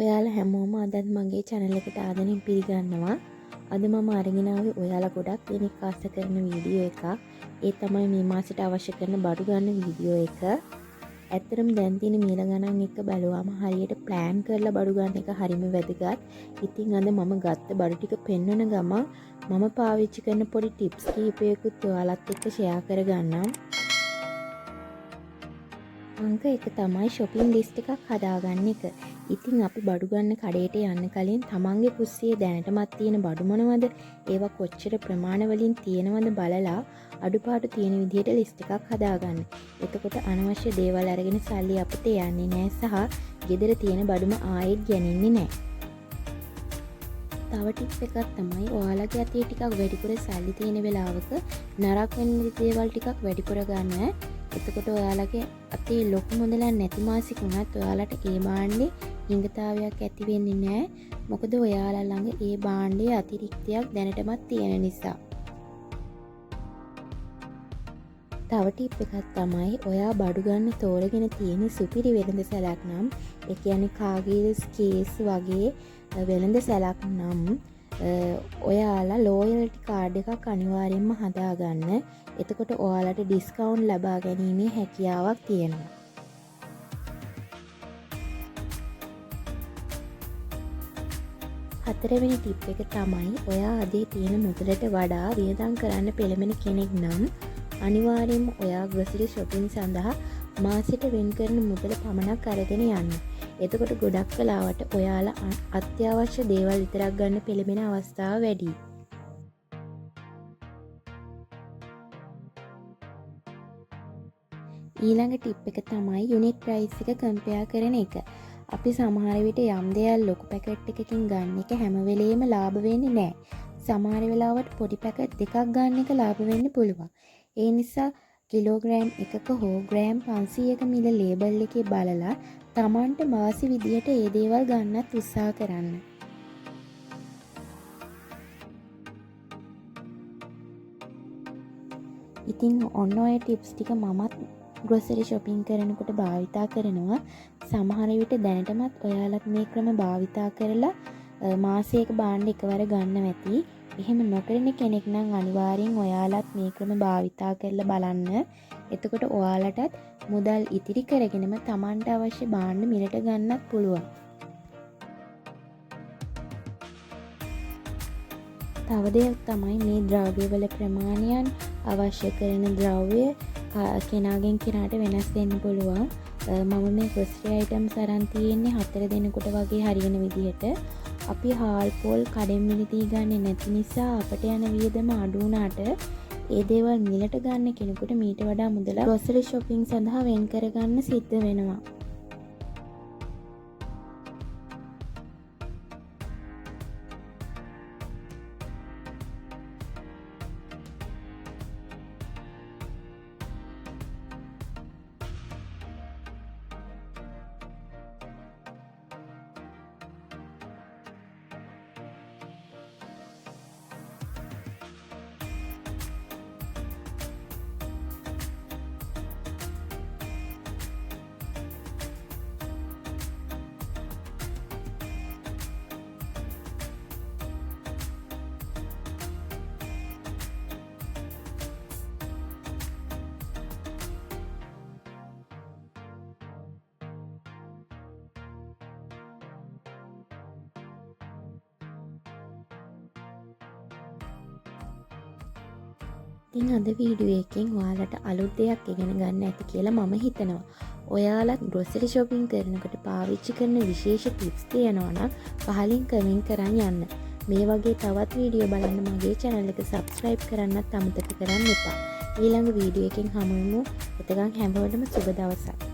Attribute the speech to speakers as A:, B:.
A: ඔයාලා හැමෝම අදත් මගේ channel එකට ආදරෙන් පිළිගන්නවා. අද මම අරගෙන ආවේ ඔයාලා ගොඩක් දෙනෙක් ආස කරන වීඩියෝ එකක්. ඒ තමයි මේ මාසෙට අවශ්‍ය කරන බඩු ගන්න වීඩියෝ එක. ඇත්තටම දැන් තියෙන මිල ගණන් එක බලුවාම හරියට plan කරලා බඩු ගන්න එක හරිම වැදගත්. ඉතින් අද මම ගත්ත බඩු ටික පෙන්වන ගමන් මම පාවිච්චි කරන පොඩි tips කීපයකුත් ඔයාලත් එක්ක share කරගන්නම්. අංක එක තමයි shopping list එකක් හදාගන්න එක. ඉතින් අපි බඩු ගන්න කඩේට යන්න කලින් තමන්ගේ කුස්සියේ දැනටමත් තියෙන බඩු මොනවද? ඒවා කොච්චර ප්‍රමාණ වලින් තියෙනවද බලලා අඩුපාඩු තියෙන විදිහට ලිස්ට් එකක් හදාගන්න. එතකොට අනවශ්‍ය දේවල් අරගෙන සල්ලි අපිට යන්නේ නැහැ සහ ගෙදර තියෙන බඩුම ආයෙත් ගන්නේ නැහැ. තව ටිප් එකක් තමයි ඔයාලගේ අතේ ටිකක් වැඩිපුර සල්ලි තියෙන වෙලාවක නරක වෙන දේවල් ටිකක් වැඩිපුර ගන්න. එතකොට ඔයාලගේ අතේ ලොකු මුදලක් නැති මාසික වුණත් ඔයාලට ඒ භාණ්ඩේ හිඟතාවයක් ඇති වෙන්නේ නැහැ. මොකද ඔයාලා ළඟ ඒ භාණ්ඩයේ අතිරික්තයක් දැනටමත් තියෙන නිසා. තව ටිප් එකක් තමයි ඔයා බඩු ගන්න තෝරගෙන තියෙන සුපිරි වෙළඳ සැලක් නම් ඒ කියන්නේ කාගිල්ස් කේස් වගේ වෙළඳ සැලක් නම් ඔයාලා ලෝයල්ටි කාඩ් එකක් අනිවාර්යෙන්ම හදාගන්න. එතකොට ඔයාලට ඩිස්කවුන්ට් ලබා ගැනීමේ හැකියාවක් තියෙනවා. හතරවෙනි ටිප් එක තමයි ඔයා අදේ තියෙන මුදලට වඩා වියදම් කරන්න පෙළඹෙන කෙනෙක් නම් අනිවාර්යෙන්ම ඔයා ග්‍රොසරි shopping සඳහා මාසෙට වෙන් කරන මුදල පමණක් අරගෙන යන්න. එතකොට ගොඩක් වෙලාවට ඔයාලා අත්‍යවශ්‍ය දේවල් විතරක් ගන්න පෙළඹෙන අවස්ථාව වැඩි. ඊළඟ ටිප් එක තමයි යුනිට් ප්‍රයිස් එක කම්පෙයාර් කරන එක. අපි සමහර විට යම් දෙයක් ලොකු පැකට් එකකින් ගන්න එක හැම වෙලේම ලාභ වෙන්නේ නැහැ. සමහර වෙලාවට පොඩි පැකට් දෙකක් ගන්න එක ලාභ වෙන්න පුළුවන්. ඒ නිසා කිලෝග්‍රෑම් එකක හෝ ග්‍රෑම් 500ක මිල ලේබල් එකේ බලලා Tamanට වාසි විදියට ඒ දේවල් ගන්නත් උත්සාහ කරන්න. ඉතින් ඔන්න ඔය ටිප්ස් ටික මමත් ග්‍රොසරි shopping කරනකොට භාවිතා කරනවා. සමහර විට දැනටමත් ඔයාලත් මේ ක්‍රම භාවිතා කරලා මාසයක භාණ්ඩ එකවර ගන්න ඇති. එහෙම නොකරන කෙනෙක් නම් අනිවාර්යෙන් ඔයාලත් මේ ක්‍රම භාවිතා කරලා බලන්න. එතකොට ඔයාලටත් මුදල් ඉතිරි කරගෙනම Tamanට අවශ්‍ය භාණ්ඩ මිලට ගන්නත් පුළුවන්. තව දෙයක් තමයි මේ ද්‍රව්‍යවල ප්‍රමාණයන් අවශ්‍ය කරන ද්‍රව්‍ය කෙනාගෙන් කෙනාට වෙනස් වෙන්න පුළුවන්. මම මේ grocery items අරන් තියෙන්නේ 4 දෙනෙකුට වගේ හරියන විදිහට. අපි හාල් පොල් කඩෙන් මිලදී ගන්නේ නැති නිසා අපට යන වියදම අඩු වුණාට ඒ දේවල් මිලට ගන්න කෙනෙකුට මීට වඩා මුදලක් grocery shopping සඳහා වෙන් කරගන්න සිද්ධ වෙනවා. ඉතින් අද වීඩියෝ එකෙන් ඔයාලට අලුත් දෙයක් ඉගෙන ගන්න ඇති කියලා මම හිතනවා. ඔයාලත් ග්‍රොසරි shopping කරනකොට පාවිච්චි කරන විශේෂ ටිප්ස් තියෙනවා නම් පහලින් කමෙන්ට් කරන් යන්න. මේ වගේ තවත් වීඩියෝ බලන්න මගේ channel එක subscribe කරන්නත් අමතක කරන්න එපා. ඊළඟ වීඩියෝ එකෙන් හමු වෙමු. එතකන් හැමෝටම සුබ දවසක්.